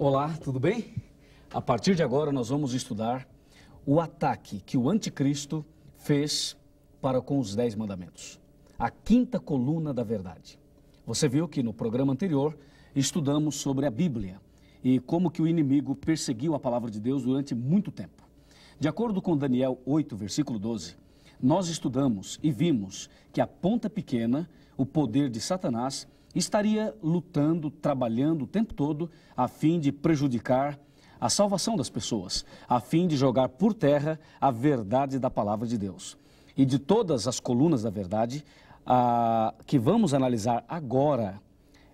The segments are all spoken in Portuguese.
Olá, tudo bem? A partir de agora nós vamos estudar o ataque que o anticristo fez para com os 10 mandamentos. A quinta coluna da verdade. Você viu que no programa anterior estudamos sobre a Bíblia e como que o inimigo perseguiu a palavra de Deus durante muito tempo. De acordo com Daniel 8, versículo 12, nós estudamos e vimos que a ponta pequena, o poder de Satanás, estaria lutando, trabalhando o tempo todo a fim de prejudicar a salvação das pessoas, a fim de jogar por terra a verdade da palavra de Deus. E de todas as colunas da verdade, a que vamos analisar agora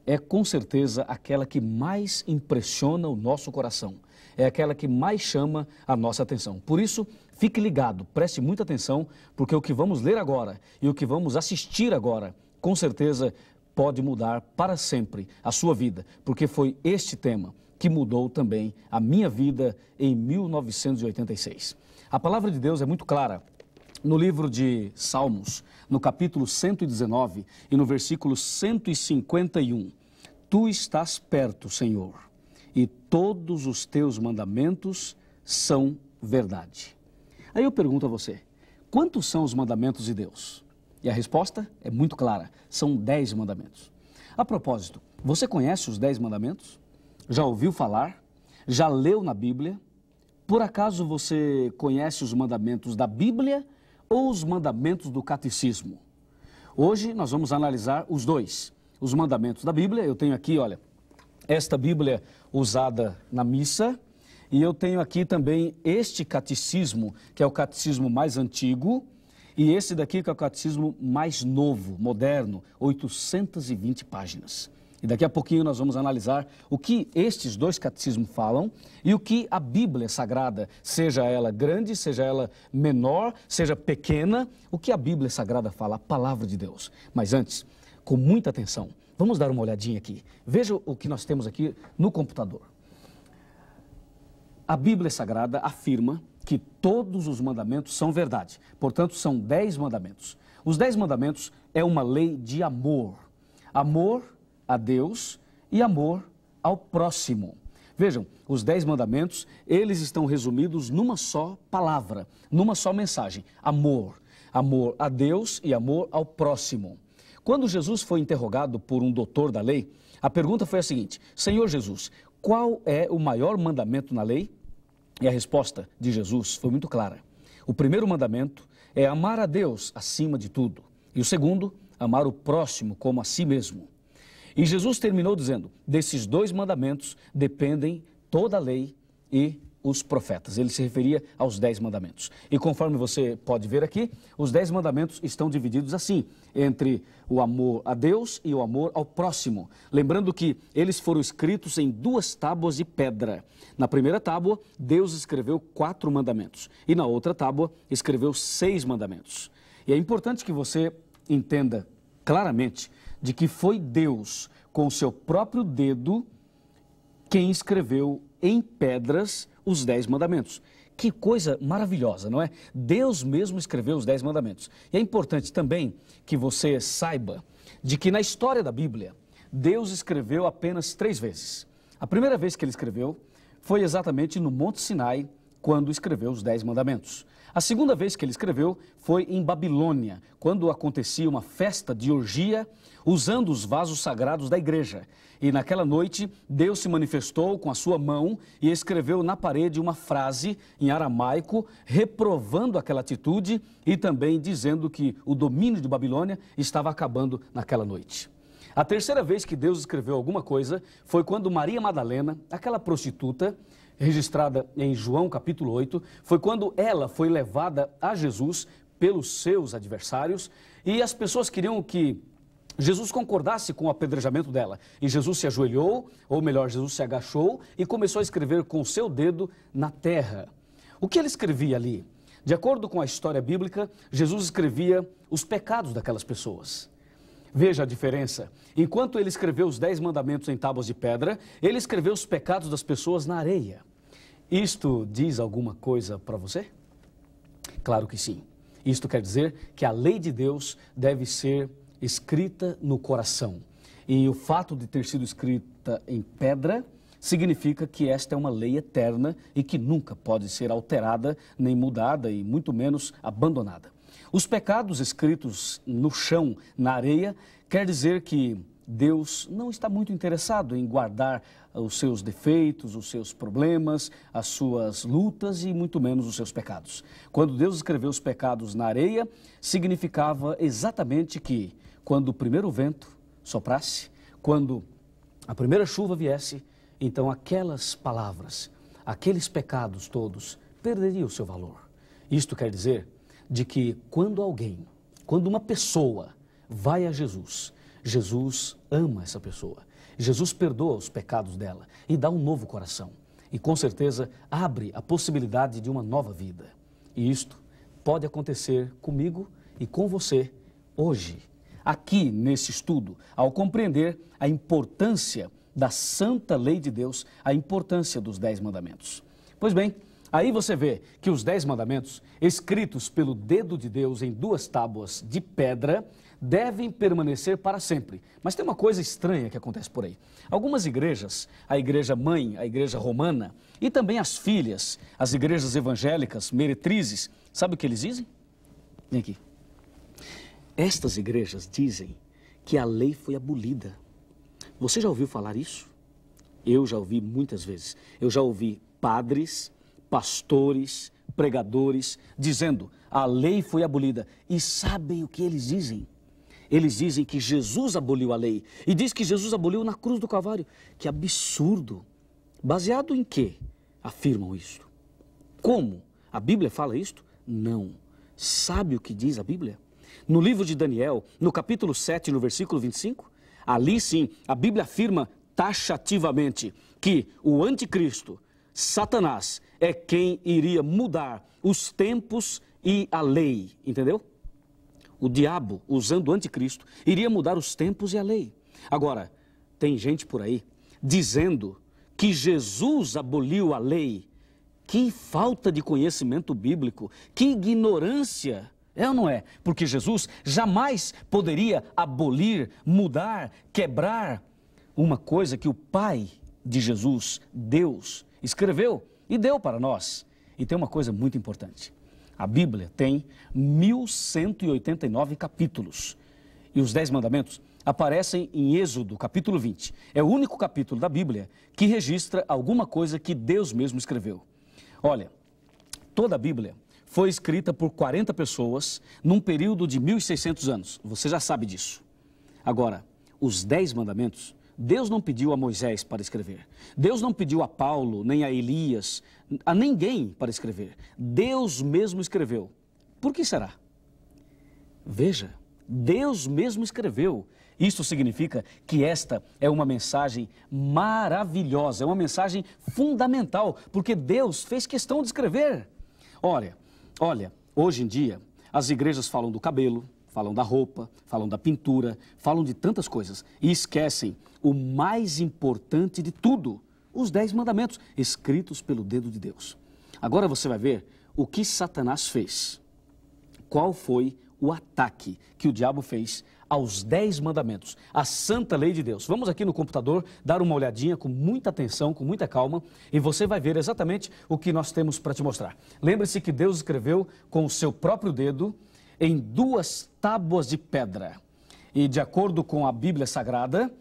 é com certeza aquela que mais impressiona o nosso coração, é aquela que mais chama a nossa atenção. Por isso, fique ligado, preste muita atenção, porque o que vamos ler agora e o que vamos assistir agora, com certeza pode mudar para sempre a sua vida, porque foi este tema que mudou também a minha vida em 1986. A palavra de Deus é muito clara no livro de Salmos, no capítulo 119 e no versículo 151. Tu estás perto, Senhor, e todos os teus mandamentos são verdade. Aí eu pergunto a você, quantos são os mandamentos de Deus? E a resposta é muito clara, são 10 mandamentos. A propósito, você conhece os 10 mandamentos? Já ouviu falar? Já leu na Bíblia? Por acaso você conhece os mandamentos da Bíblia ou os mandamentos do catecismo? Hoje nós vamos analisar os dois. Os mandamentos da Bíblia, eu tenho aqui, olha, esta Bíblia usada na missa, e eu tenho aqui também este catecismo, que é o catecismo mais antigo, e esse daqui que é o catecismo mais novo, moderno, 820 páginas. E daqui a pouquinho nós vamos analisar o que estes dois catecismos falam e o que a Bíblia Sagrada, seja ela grande, seja ela menor, seja pequena, o que a Bíblia Sagrada fala, a palavra de Deus. Mas antes, com muita atenção, vamos dar uma olhadinha aqui. Veja o que nós temos aqui no computador. A Bíblia Sagrada afirma que todos os mandamentos são verdade. Portanto, são 10 mandamentos. Os 10 mandamentos é uma lei de amor. Amor a Deus e amor ao próximo. Vejam, os 10 mandamentos, eles estão resumidos numa só palavra, numa só mensagem. Amor. Amor a Deus e amor ao próximo. Quando Jesus foi interrogado por um doutor da lei, a pergunta foi a seguinte: Senhor Jesus, qual é o maior mandamento na lei? E a resposta de Jesus foi muito clara. O primeiro mandamento é amar a Deus acima de tudo. E o segundo, amar o próximo como a si mesmo. E Jesus terminou dizendo, desses 2 mandamentos dependem toda a lei e os profetas. Ele se referia aos 10 mandamentos. E conforme você pode ver aqui, os 10 mandamentos estão divididos assim, entre o amor a Deus e o amor ao próximo. Lembrando que eles foram escritos em 2 tábuas de pedra. Na primeira tábua, Deus escreveu 4 mandamentos. E na outra tábua, escreveu 6 mandamentos. E é importante que você entenda claramente de que foi Deus, com o seu próprio dedo, quem escreveu em pedras os 10 mandamentos. Que coisa maravilhosa, não é? Deus mesmo escreveu os 10 mandamentos. E é importante também que você saiba de que na história da Bíblia, Deus escreveu apenas 3 vezes. A primeira vez que ele escreveu foi exatamente no Monte Sinai, quando escreveu os 10 mandamentos. A segunda vez que ele escreveu foi em Babilônia, quando acontecia uma festa de orgia, usando os vasos sagrados da igreja. E naquela noite, Deus se manifestou com a sua mão e escreveu na parede uma frase em aramaico, reprovando aquela atitude e também dizendo que o domínio de Babilônia estava acabando naquela noite. A terceira vez que Deus escreveu alguma coisa foi quando Maria Madalena, aquela prostituta, registrada em João capítulo 8, foi quando ela foi levada a Jesus pelos seus adversários e as pessoas queriam que Jesus concordasse com o apedrejamento dela. E Jesus se ajoelhou, ou melhor, Jesus se agachou e começou a escrever com o seu dedo na terra. O que ele escrevia ali? De acordo com a história bíblica, Jesus escrevia os pecados daquelas pessoas. Veja a diferença. Enquanto ele escreveu os 10 mandamentos em tábuas de pedra, ele escreveu os pecados das pessoas na areia. Isto diz alguma coisa para você? Claro que sim. Isto quer dizer que a lei de Deus deve ser escrita no coração. E o fato de ter sido escrita em pedra significa que esta é uma lei eterna e que nunca pode ser alterada, nem mudada e muito menos abandonada. Os pecados escritos no chão, na areia, quer dizer que Deus não está muito interessado em guardar os seus defeitos, os seus problemas, as suas lutas e muito menos os seus pecados. Quando Deus escreveu os pecados na areia, significava exatamente que quando o primeiro vento soprasse, quando a primeira chuva viesse, então aquelas palavras, aqueles pecados todos perderiam o seu valor. Isto quer dizer de que quando uma pessoa vai a Jesus, Jesus ama essa pessoa. Jesus perdoa os pecados dela e dá um novo coração. E com certeza abre a possibilidade de uma nova vida. E isto pode acontecer comigo e com você hoje, aqui nesse estudo, ao compreender a importância da santa lei de Deus, a importância dos 10 mandamentos. Pois bem, aí você vê que os 10 mandamentos, escritos pelo dedo de Deus em 2 tábuas de pedra, devem permanecer para sempre. Mas tem uma coisa estranha que acontece por aí. Algumas igrejas, a igreja mãe, a igreja romana, e também as filhas, as igrejas evangélicas, meretrizes, sabe o que eles dizem? Vem aqui. Estas igrejas dizem que a lei foi abolida. Você já ouviu falar isso? Eu já ouvi muitas vezes. Eu já ouvi padres, pastores, pregadores dizendo a lei foi abolida. E sabem o que eles dizem? Eles dizem que Jesus aboliu a lei e diz que Jesus aboliu na cruz do Calvário. Que absurdo! Baseado em quê afirmam isto? Como? A Bíblia fala isto? Não. Sabe o que diz a Bíblia? No livro de Daniel, no capítulo 7, no versículo 25, ali sim, a Bíblia afirma taxativamente que o anticristo, Satanás, é quem iria mudar os tempos e a lei, entendeu? O diabo, usando o anticristo, iria mudar os tempos e a lei. Agora, tem gente por aí dizendo que Jesus aboliu a lei. Que falta de conhecimento bíblico, que ignorância, é ou não é? Porque Jesus jamais poderia abolir, mudar, quebrar uma coisa que o Pai de Jesus, Deus, escreveu e deu para nós. E tem uma coisa muito importante. A Bíblia tem 1189 capítulos e os 10 mandamentos aparecem em Êxodo, capítulo 20. É o único capítulo da Bíblia que registra alguma coisa que Deus mesmo escreveu. Olha, toda a Bíblia foi escrita por 40 pessoas num período de 1600 anos. Você já sabe disso. Agora, os 10 mandamentos, Deus não pediu a Moisés para escrever. Deus não pediu a Paulo, nem a Elias, a ninguém para escrever. Deus mesmo escreveu. Por que será? Veja, Deus mesmo escreveu. Isso significa que esta é uma mensagem maravilhosa, é uma mensagem fundamental, porque Deus fez questão de escrever. Olha, hoje em dia as igrejas falam do cabelo, falam da roupa, falam da pintura, falam de tantas coisas e esquecem o mais importante de tudo, os 10 mandamentos escritos pelo dedo de Deus. Agora você vai ver o que Satanás fez. Qual foi o ataque que o diabo fez aos 10 mandamentos, a santa lei de Deus. Vamos aqui no computador dar uma olhadinha com muita atenção, com muita calma, e você vai ver exatamente o que nós temos para te mostrar. Lembre-se que Deus escreveu com o seu próprio dedo em 2 tábuas de pedra. E de acordo com a Bíblia Sagrada,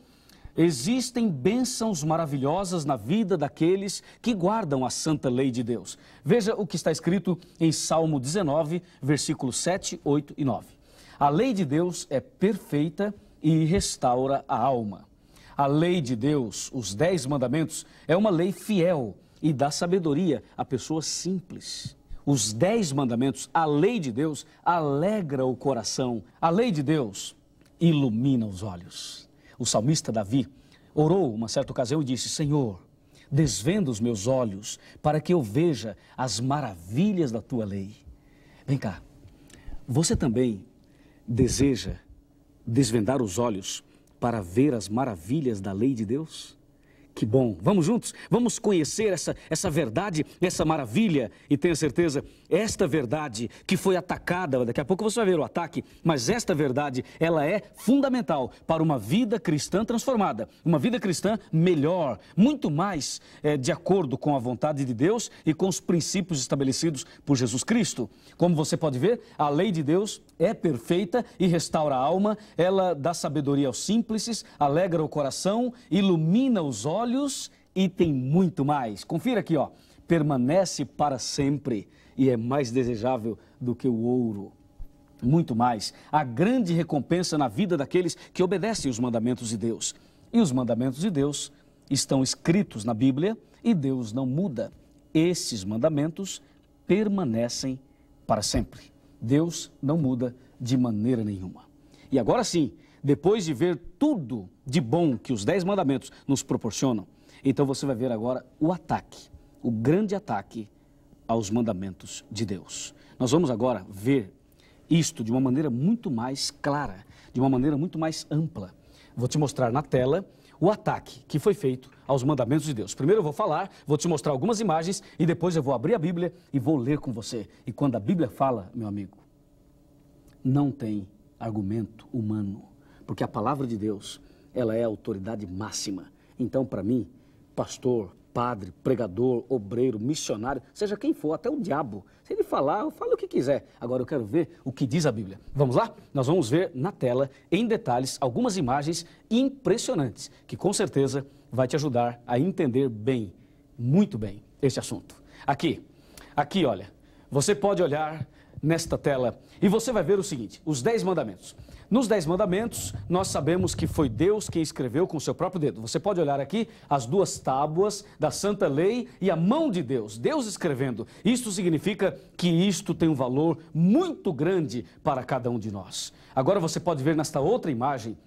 existem bênçãos maravilhosas na vida daqueles que guardam a santa lei de Deus. Veja o que está escrito em Salmo 19, versículos 7, 8 e 9. A lei de Deus é perfeita e restaura a alma. A lei de Deus, os 10 mandamentos, é uma lei fiel e dá sabedoria a pessoas simples. Os 10 mandamentos, a lei de Deus, alegra o coração. A lei de Deus ilumina os olhos. O salmista Davi orou uma certa ocasião e disse: Senhor, desvenda os meus olhos para que eu veja as maravilhas da tua lei. Vem cá, você também deseja desvendar os olhos para ver as maravilhas da lei de Deus? Que bom, vamos juntos, vamos conhecer essa verdade, essa maravilha, e tenha certeza, esta verdade que foi atacada, daqui a pouco você vai ver o ataque, mas esta verdade, ela é fundamental para uma vida cristã transformada, uma vida cristã melhor, muito mais de acordo com a vontade de Deus e com os princípios estabelecidos por Jesus Cristo. Como você pode ver, a lei de Deus é perfeita e restaura a alma, ela dá sabedoria aos simples, alegra o coração, ilumina os olhos e tem muito mais. Confira aqui, ó. Permanece para sempre e é mais desejável do que o ouro. Muito mais. A grande recompensa na vida daqueles que obedecem os mandamentos de Deus. E os mandamentos de Deus estão escritos na Bíblia e Deus não muda. Esses mandamentos permanecem para sempre. Deus não muda de maneira nenhuma. E agora sim, depois de ver tudo de bom que os 10 mandamentos nos proporcionam, então você vai ver agora o ataque, o grande ataque aos mandamentos de Deus. Nós vamos agora ver isto de uma maneira muito mais clara, de uma maneira muito mais ampla. Vou te mostrar na tela o ataque que foi feito aos mandamentos de Deus. Primeiro eu vou falar, vou te mostrar algumas imagens e depois eu vou abrir a Bíblia e vou ler com você. E quando a Bíblia fala, meu amigo, não tem argumento humano, porque a palavra de Deus, ela é a autoridade máxima. Então, para mim, pastor, padre, pregador, obreiro, missionário, seja quem for, até o diabo, se ele falar, eu falo o que quiser. Agora eu quero ver o que diz a Bíblia. Vamos lá? Nós vamos ver na tela, em detalhes, algumas imagens impressionantes, que com certeza vai te ajudar a entender bem, muito bem, este assunto. Aqui, olha, você pode olhar nesta tela e você vai ver o seguinte, os 10 mandamentos. Nos 10 mandamentos, nós sabemos que foi Deus quem escreveu com o seu próprio dedo. Você pode olhar aqui as 2 tábuas da Santa Lei e a mão de Deus, Deus escrevendo. Isto significa que isto tem um valor muito grande para cada um de nós. Agora você pode ver nesta outra imagem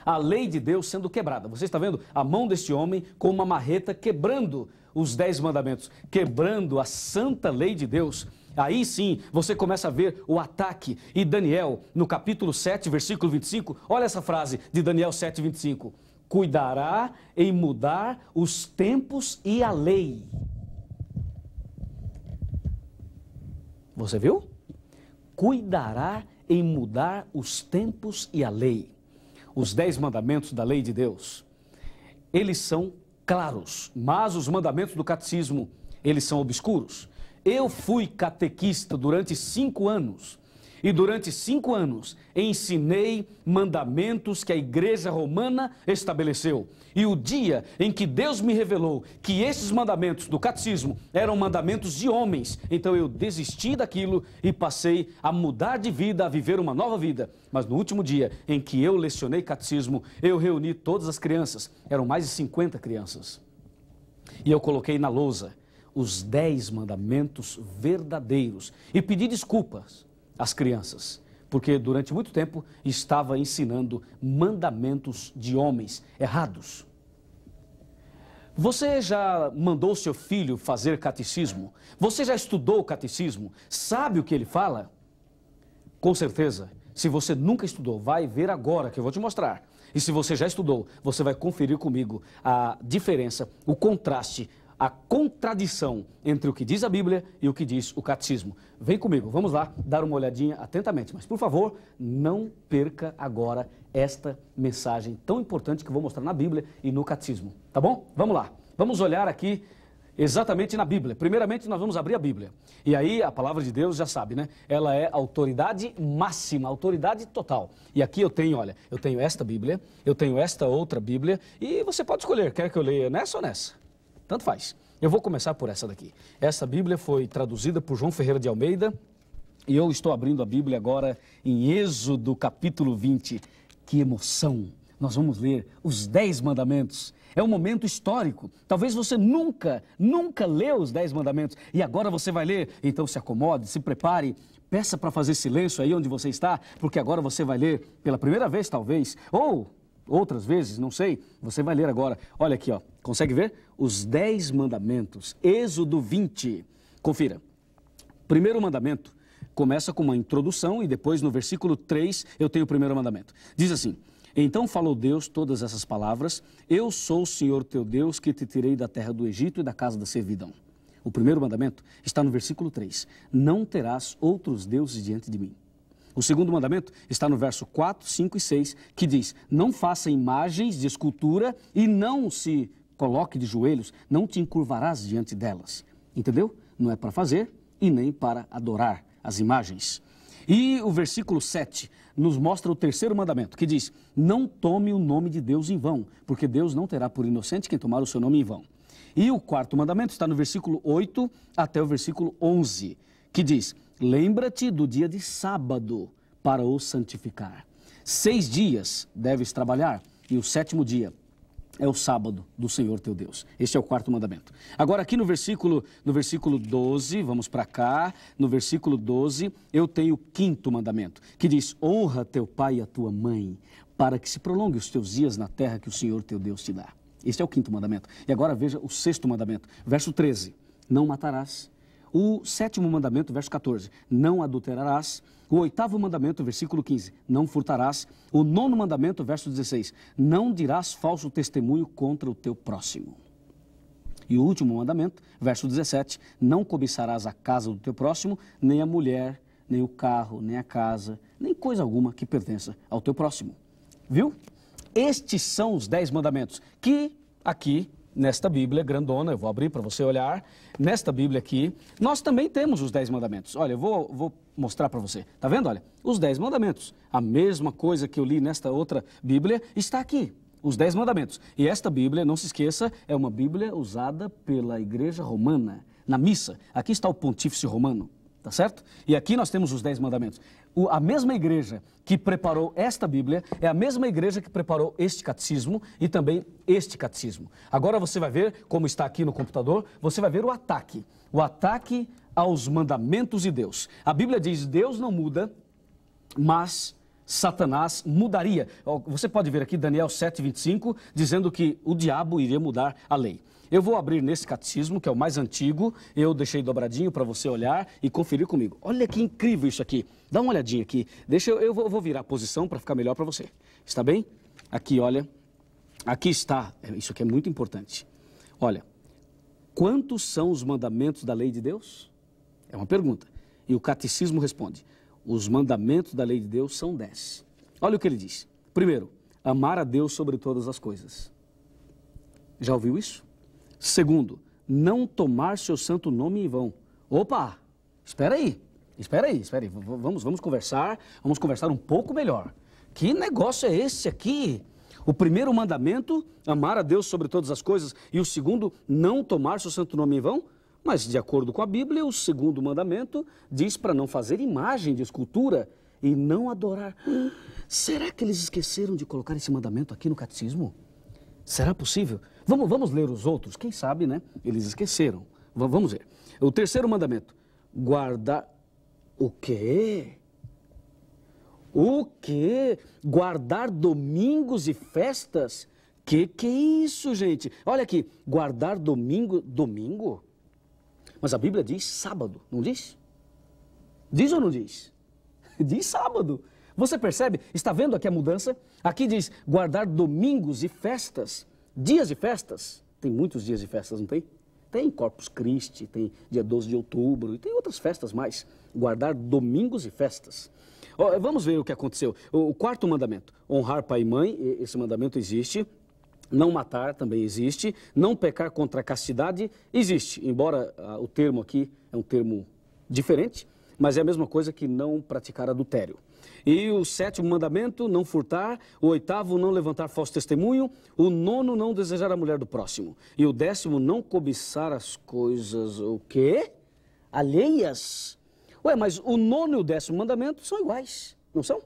a lei de Deus sendo quebrada. Você está vendo a mão deste homem com uma marreta quebrando os 10 mandamentos, quebrando a santa lei de Deus. Aí sim, você começa a ver o ataque. E Daniel, no capítulo 7, versículo 25, olha essa frase de Daniel 7, 25. Cuidará em mudar os tempos e a lei. Você viu? Cuidará em mudar os tempos e a lei. Os 10 mandamentos da lei de Deus, eles são claros, mas os mandamentos do catecismo, eles são obscuros. Eu fui catequista durante 5 anos e durante 5 anos ensinei mandamentos que a Igreja Romana estabeleceu. E o dia em que Deus me revelou que esses mandamentos do catecismo eram mandamentos de homens, então eu desisti daquilo e passei a mudar de vida, a viver uma nova vida. Mas no último dia em que eu lecionei catecismo, eu reuni todas as crianças, eram mais de 50 crianças, e eu coloquei na lousa os 10 mandamentos verdadeiros e pedi desculpas às crianças, porque durante muito tempo estava ensinando mandamentos de homens errados. Você já mandou seu filho fazer catecismo? Você já estudou o catecismo? Sabe o que ele fala? Com certeza, se você nunca estudou, vai ver agora que eu vou te mostrar. E se você já estudou, você vai conferir comigo a diferença, o contraste, a contradição entre o que diz a Bíblia e o que diz o catecismo. Vem comigo, vamos lá dar uma olhadinha atentamente. Mas, por favor, não perca agora esta mensagem tão importante que eu vou mostrar na Bíblia e no catecismo. Tá bom? Vamos lá. Vamos olhar aqui exatamente na Bíblia. Primeiramente, nós vamos abrir a Bíblia. E aí, a palavra de Deus, já sabe, né? Ela é autoridade máxima, autoridade total. E aqui eu tenho, olha, eu tenho esta Bíblia, eu tenho esta outra Bíblia, e você pode escolher, quer que eu leia nessa ou nessa? Tanto faz. Eu vou começar por essa daqui. Essa Bíblia foi traduzida por João Ferreira de Almeida e eu estou abrindo a Bíblia agora em Êxodo capítulo 20. Que emoção! Nós vamos ler os 10 mandamentos. É um momento histórico. Talvez você nunca leu os 10 mandamentos e agora você vai ler. Então se acomode, se prepare, peça para fazer silêncio aí onde você está, porque agora você vai ler pela primeira vez talvez, ou outras vezes, não sei, você vai ler agora. Olha aqui, ó, consegue ver? Os 10 mandamentos, Êxodo 20. Confira. Primeiro mandamento começa com uma introdução e depois no versículo 3 eu tenho o primeiro mandamento. Diz assim: Então falou Deus todas essas palavras: eu sou o Senhor teu Deus que te tirei da terra do Egito e da casa da servidão. O primeiro mandamento está no versículo 3. Não terás outros deuses diante de mim. O segundo mandamento está no verso 4, 5 e 6, que diz: não faça imagens de escultura e não se coloque de joelhos, não te encurvarás diante delas. Entendeu? Não é para fazer e nem para adorar as imagens. E o versículo 7 nos mostra o terceiro mandamento, que diz: não tome o nome de Deus em vão, porque Deus não terá por inocente quem tomar o seu nome em vão. E o quarto mandamento está no versículo 8 até o versículo 11, que diz: lembra-te do dia de sábado para o santificar. 6 dias deves trabalhar e o 7º dia é o sábado do Senhor teu Deus. Este é o quarto mandamento. Agora aqui no versículo 12, vamos para cá, no versículo 12, eu tenho o 5º mandamento, que diz: honra teu pai e a tua mãe, para que se prolongue os teus dias na terra que o Senhor teu Deus te dá. Este é o 5º mandamento. E agora veja o 6º mandamento, verso 13, não matarás. O 7º mandamento, verso 14, não adulterarás. O 8º mandamento, versículo 15, não furtarás. O 9º mandamento, verso 16, não dirás falso testemunho contra o teu próximo. E o último mandamento, verso 17, não cobiçarás a casa do teu próximo, nem a mulher, nem o carro, nem a casa, nem coisa alguma que pertença ao teu próximo. Viu? Estes são os 10 mandamentos que aqui, nesta Bíblia grandona, eu vou abrir para você olhar, nesta Bíblia aqui, nós também temos os 10 mandamentos. Olha, eu vou mostrar para você. Tá vendo? Olha, os 10 mandamentos. A mesma coisa que eu li nesta outra Bíblia está aqui. Os 10 mandamentos. E esta Bíblia, não se esqueça, é uma Bíblia usada pela Igreja Romana, na missa. Aqui está o Pontífice Romano, tá certo? E aqui nós temos os 10 mandamentos. A mesma igreja que preparou esta Bíblia é a mesma igreja que preparou este catecismo e também este catecismo. Agora você vai ver, como está aqui no computador, você vai ver o ataque aos mandamentos de Deus. A Bíblia diz: Deus não muda, mas Satanás mudaria. Você pode ver aqui Daniel 7:25, dizendo que o diabo iria mudar a lei. Eu vou abrir nesse catecismo, que é o mais antigo, eu deixei dobradinho para você olhar e conferir comigo. Olha que incrível isso aqui. Dá uma olhadinha aqui. Eu vou virar a posição para ficar melhor para você. Está bem? Aqui, olha. Aqui está. Isso aqui é muito importante. Olha. Quantos são os mandamentos da lei de Deus? É uma pergunta. E o catecismo responde: os mandamentos da lei de Deus são 10. Olha o que ele diz. Primeiro, amar a Deus sobre todas as coisas. Já ouviu isso? Segundo, não tomar seu santo nome em vão. Opa, espera aí. Vamos conversar um pouco melhor. Que negócio é esse aqui? O primeiro mandamento, amar a Deus sobre todas as coisas, e o segundo, não tomar seu santo nome em vão? Mas, de acordo com a Bíblia, o segundo mandamento diz para não fazer imagem de escultura e não adorar. Será que eles esqueceram de colocar esse mandamento aqui no catecismo? Será possível? Vamos ler os outros. Quem sabe, né? Eles esqueceram. Vamos ver. O terceiro mandamento. Guardar... O quê? O quê? Guardar domingos e festas? Que é isso, gente? Olha aqui. Guardar domingo... Domingo? Mas a Bíblia diz sábado, não diz? Diz ou não diz? Diz sábado. Você percebe? Está vendo aqui a mudança? Aqui diz guardar domingos e festas, dias de festas. Tem muitos dias de festas, não tem? Tem Corpus Christi, tem dia 12 de outubro e tem outras festas mais. Guardar domingos e festas. Vamos ver o que aconteceu. O quarto mandamento, honrar pai e mãe, esse mandamento existe. Não matar também existe. Não pecar contra a castidade existe, embora o termo aqui é um termo diferente, mas é a mesma coisa que não praticar adultério. E o sétimo mandamento, não furtar. O oitavo, não levantar falso testemunho. O nono, não desejar a mulher do próximo. E o 10º, não cobiçar as coisas, o quê? Alheias. Ué, mas o 9º e o 10º mandamento são iguais, não são?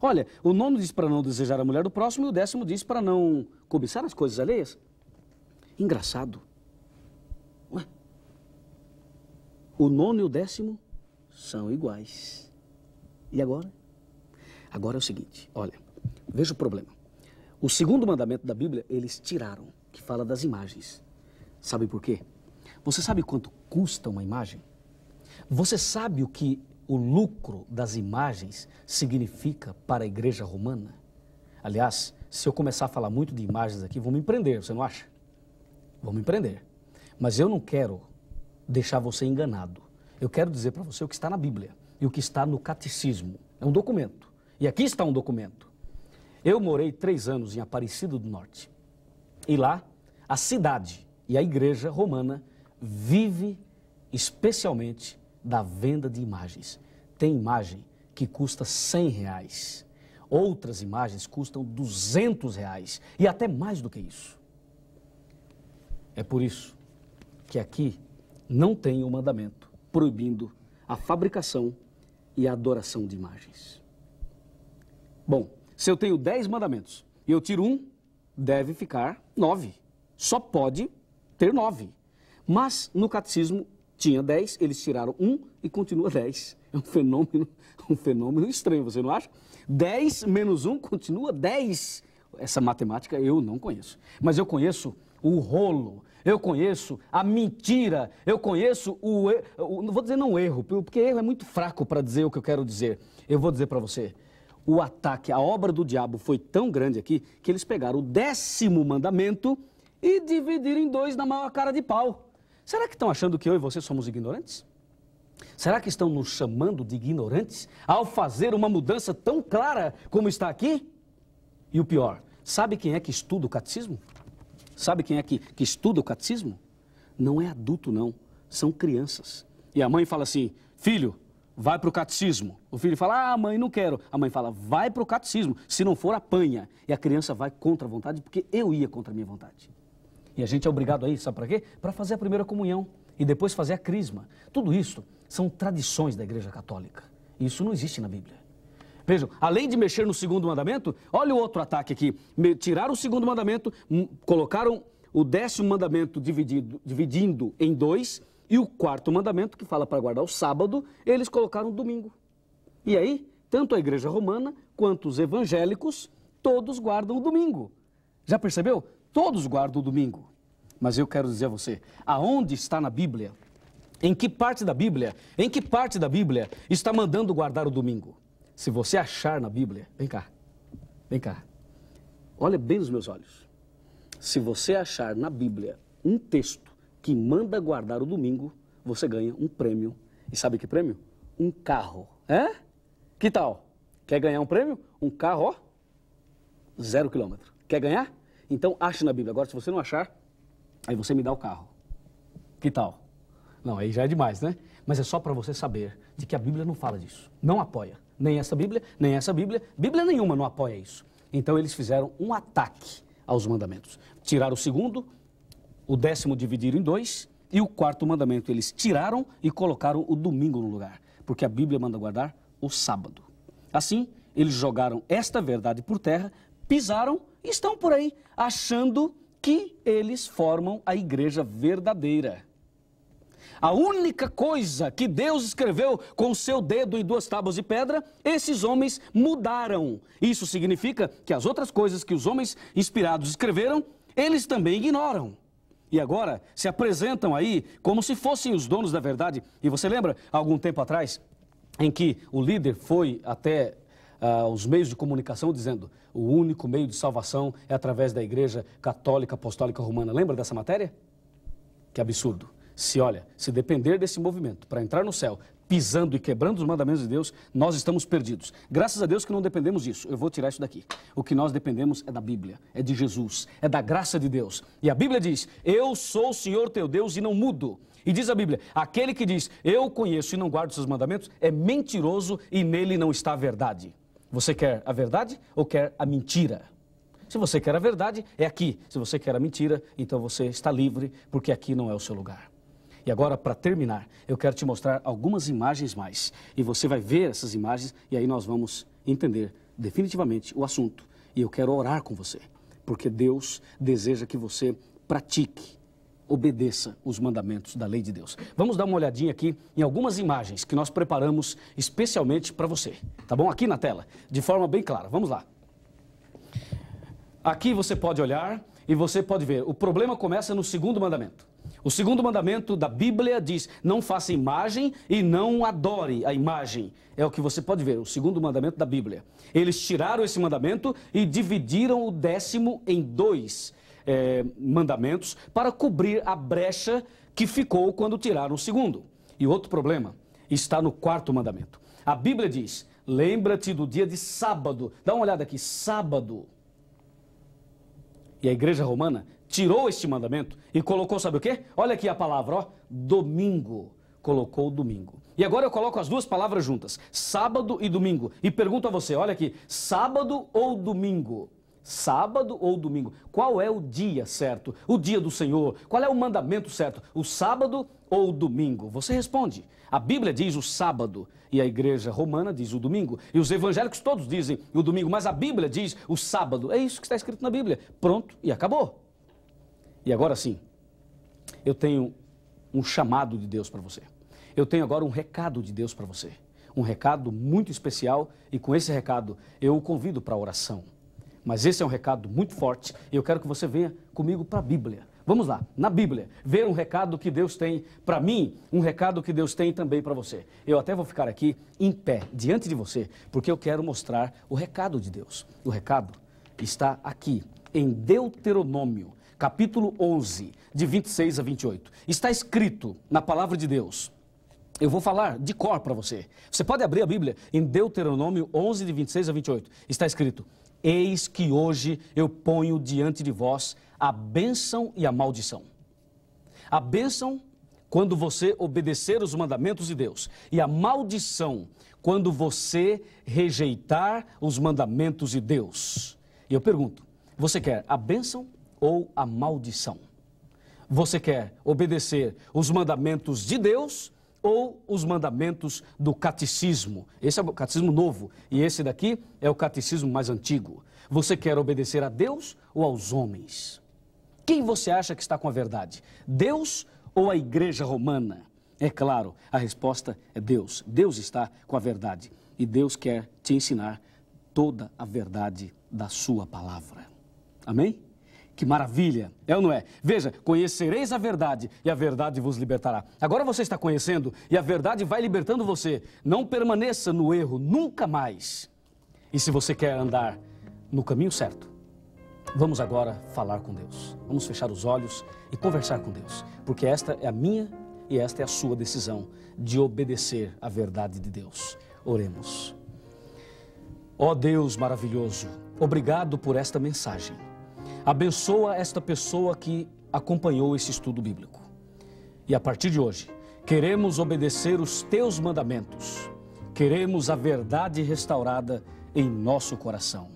Olha, o 9º diz para não desejar a mulher do próximo e o 10º diz para não cobiçar as coisas alheias. Engraçado. Ué? O 9º e o 10º são iguais. E agora? Agora é o seguinte, olha, veja o problema. O segundo mandamento da Bíblia, eles tiraram, que fala das imagens. Sabe por quê? Você sabe quanto custa uma imagem? Você sabe o que o lucro das imagens significa para a igreja romana? Aliás, se eu começar a falar muito de imagens aqui, vão me prender, você não acha? Vão me prender. Mas eu não quero deixar você enganado. Eu quero dizer para você o que está na Bíblia e o que está no catecismo. É um documento. E aqui está um documento. Eu morei 3 anos em Aparecida do Norte. E lá, a cidade e a igreja romana vive especialmente da venda de imagens. Tem imagem que custa R$100. Outras imagens custam R$200 e até mais do que isso. É por isso que aqui não tem o mandamento proibindo a fabricação e a adoração de imagens. Bom, se eu tenho 10 mandamentos e eu tiro um, deve ficar 9. Só pode ter 9. Mas no catecismo tinha 10, eles tiraram um e continua 10. É um fenômeno estranho, você não acha? 10 menos 1 continua 10. Essa matemática eu não conheço. Mas eu conheço o rolo, eu conheço a mentira, eu conheço não vou dizer não erro, porque erro é muito fraco para dizer o que eu quero dizer. Eu vou dizer para você, o ataque, a obra do diabo foi tão grande aqui, que eles pegaram o 10º mandamento e dividiram em 2 na maior cara de pau. Será que estão achando que eu e você somos ignorantes? Será que estão nos chamando de ignorantes ao fazer uma mudança tão clara como está aqui? E o pior, sabe quem é que estuda o catecismo? Sabe quem é que estuda o catecismo? Não é adulto, não. São crianças. E a mãe fala assim, filho, vai para o catecismo. O filho fala, mãe, não quero. A mãe fala, vai para o catecismo. Se não for, apanha. E a criança vai contra a vontade, porque eu ia contra a minha vontade. E a gente é obrigado a ir, sabe para quê? Para fazer a primeira comunhão e depois fazer a crisma. Tudo isso são tradições da Igreja Católica. Isso não existe na Bíblia. Vejam, além de mexer no 2º mandamento, olha o outro ataque aqui. Tiraram o 2º mandamento, colocaram o 10º mandamento dividindo em 2, e o 4º mandamento, que fala para guardar o sábado, eles colocaram o domingo. E aí, tanto a Igreja Romana quanto os evangélicos, todos guardam o domingo. Já percebeu? Todos guardam o domingo. Mas eu quero dizer a você, aonde está na Bíblia? Em que parte da Bíblia está mandando guardar o domingo? Se você achar na Bíblia, vem cá, olha bem nos meus olhos. Se você achar na Bíblia um texto que manda guardar o domingo, você ganha um prêmio. E sabe que prêmio? Um carro. É? Que tal? Quer ganhar um prêmio? Um carro, ó, 0 km. Quer ganhar? Então ache na Bíblia. Agora, se você não achar, aí você me dá o carro. Que tal? Não, aí já é demais, né? Mas é só para você saber de que a Bíblia não fala disso. Não apoia. Nem essa Bíblia, nem essa Bíblia. Bíblia nenhuma não apoia isso. Então eles fizeram um ataque aos mandamentos. Tiraram o 2º, o 10º dividiram em 2 e o 4º mandamento eles tiraram e colocaram o domingo no lugar. Porque a Bíblia manda guardar o sábado. Assim, eles jogaram esta verdade por terra, pisaram e estão por aí achando que eles formam a igreja verdadeira. A única coisa que Deus escreveu com o seu dedo em 2 tábuas de pedra, esses homens mudaram. Isso significa que as outras coisas que os homens inspirados escreveram, eles também ignoram. E agora se apresentam aí como se fossem os donos da verdade. E você lembra, algum tempo atrás, em que o líder foi até os meios de comunicação dizendo o único meio de salvação é através da Igreja Católica Apostólica Romana. Lembra dessa matéria? Que absurdo. Se depender desse movimento para entrar no céu, pisando e quebrando os mandamentos de Deus, nós estamos perdidos. Graças a Deus que não dependemos disso. Eu vou tirar isso daqui. O que nós dependemos é da Bíblia, é de Jesus, é da graça de Deus. E a Bíblia diz, eu sou o Senhor teu Deus e não mudo. E diz a Bíblia, aquele que diz, eu conheço e não guardo os seus mandamentos, é mentiroso e nele não está a verdade. Você quer a verdade ou quer a mentira? Se você quer a verdade, é aqui. Se você quer a mentira, então você está livre, porque aqui não é o seu lugar. E agora, para terminar, eu quero te mostrar algumas imagens mais. E você vai ver essas imagens e aí nós vamos entender definitivamente o assunto. E eu quero orar com você, porque Deus deseja que você pratique, obedeça os mandamentos da lei de Deus. Vamos dar uma olhadinha aqui em algumas imagens que nós preparamos especialmente para você. Tá bom? Aqui na tela, de forma bem clara. Vamos lá. Aqui você pode olhar e você pode ver. O problema começa no 2º mandamento. O segundo mandamento da Bíblia diz: não faça imagem e não adore a imagem. É o que você pode ver, o segundo mandamento da Bíblia. Eles tiraram esse mandamento e dividiram o 10º em 2 mandamentos para cobrir a brecha que ficou quando tiraram o segundo. E outro problema está no 4º mandamento. A Bíblia diz: lembra-te do dia de sábado. Dá uma olhada aqui, sábado. E a igreja romana tirou este mandamento e colocou, sabe o quê? Olha aqui a palavra, ó, domingo. Colocou domingo. E agora eu coloco as duas palavras juntas, sábado e domingo. E pergunto a você, olha aqui, sábado ou domingo? Sábado ou domingo? Qual é o dia certo? O dia do Senhor? Qual é o mandamento certo? O sábado ou o domingo? Você responde. A Bíblia diz o sábado e a igreja romana diz o domingo. E os evangélicos todos dizem o domingo, mas a Bíblia diz o sábado. É isso que está escrito na Bíblia. Pronto, e acabou. E agora sim, eu tenho um chamado de Deus para você. Eu tenho agora um recado de Deus para você. Um recado muito especial e com esse recado eu o convido para a oração. Mas esse é um recado muito forte e eu quero que você venha comigo para a Bíblia. Vamos lá, na Bíblia, ver um recado que Deus tem para mim, um recado que Deus tem também para você. Eu até vou ficar aqui em pé, diante de você, porque eu quero mostrar o recado de Deus. O recado está aqui, em Deuteronômio, capítulo 11, de 26 a 28. Está escrito na palavra de Deus. Eu vou falar de cor para você. Você pode abrir a Bíblia em Deuteronômio 11, de 26 a 28. Está escrito: eis que hoje eu ponho diante de vós a bênção e a maldição. A bênção, quando você obedecer os mandamentos de Deus. E a maldição, quando você rejeitar os mandamentos de Deus. E eu pergunto, você quer a bênção ou a maldição? Você quer obedecer os mandamentos de Deus ou os mandamentos do catecismo? Esse é o catecismo novo e esse daqui é o catecismo mais antigo. Você quer obedecer a Deus ou aos homens? Quem você acha que está com a verdade? Deus ou a igreja romana? É claro, a resposta é Deus. Deus está com a verdade e Deus quer te ensinar toda a verdade da sua palavra. Amém? Que maravilha, é ou não é? Veja, conhecereis a verdade e a verdade vos libertará. Agora você está conhecendo e a verdade vai libertando você. Não permaneça no erro, nunca mais. E se você quer andar no caminho certo, vamos agora falar com Deus. Vamos fechar os olhos e conversar com Deus. Porque esta é a minha e esta é a sua decisão de obedecer à verdade de Deus. Oremos. Ó Deus maravilhoso, obrigado por esta mensagem. Abençoa esta pessoa que acompanhou esse estudo bíblico. E a partir de hoje, queremos obedecer os teus mandamentos. Queremos a verdade restaurada em nosso coração.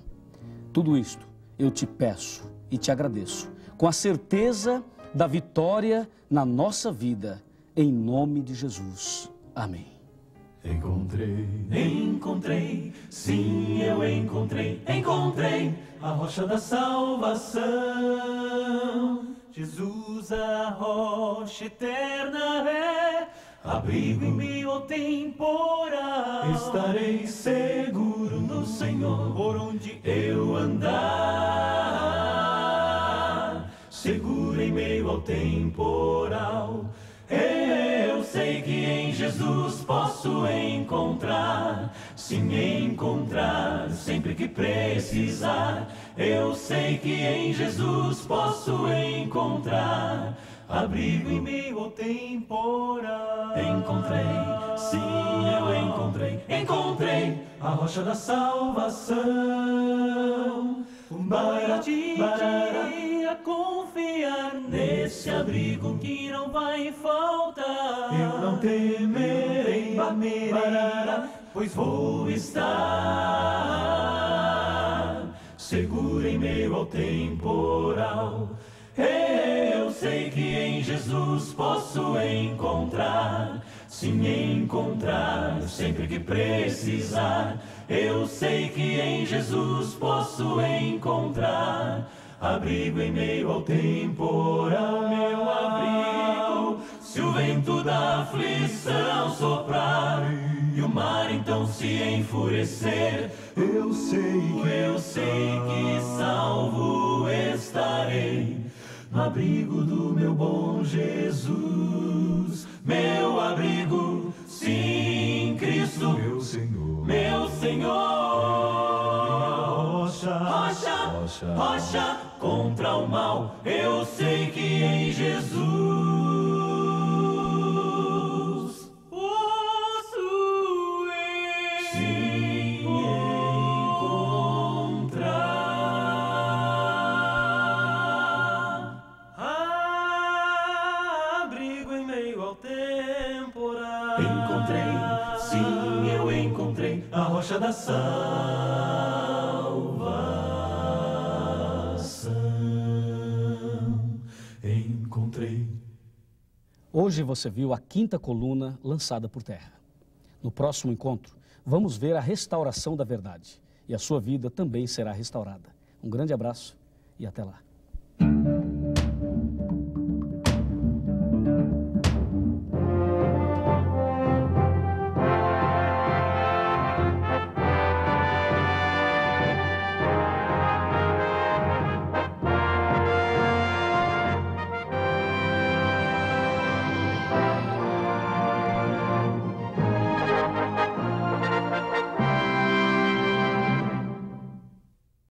Tudo isto eu te peço e te agradeço, com a certeza da vitória na nossa vida, em nome de Jesus. Amém. Encontrei, sim, eu encontrei a rocha da salvação. Jesus, a rocha eterna é, abrigo em meio ao temporal. Estarei seguro no Senhor, por onde eu andar, seguro em meio ao temporal. Eu sei que em Jesus posso encontrar, sim, encontrar, sempre que precisar. Eu sei que em Jesus posso encontrar abrigo em meio ao temporal. Encontrei, sim, eu encontrei a rocha da salvação. A confiar nesse abrigo que não vai faltar. Eu não temerei, pois vou estar seguro em meio ao temporal. Eu sei que em Jesus posso encontrar, sim, encontrar, sempre que precisar. Eu sei que em Jesus posso encontrar abrigo em meio ao temporal, meu abrigo. Se o vento da aflição soprar e o mar então se enfurecer, eu sei que salvo estarei abrigo do meu bom Jesus, meu abrigo, sim, Cristo, meu Senhor, meu Senhor. Rocha, rocha, rocha, rocha contra o mal, eu sei que em Jesus posso eu sim encontrar abrigo em meio ao temporal. Encontrei, sim, eu encontrei a rocha da salvação. Encontrei. Hoje você viu a quinta coluna lançada por terra. No próximo encontro, vamos ver a restauração da verdade. E a sua vida também será restaurada. Um grande abraço e até lá.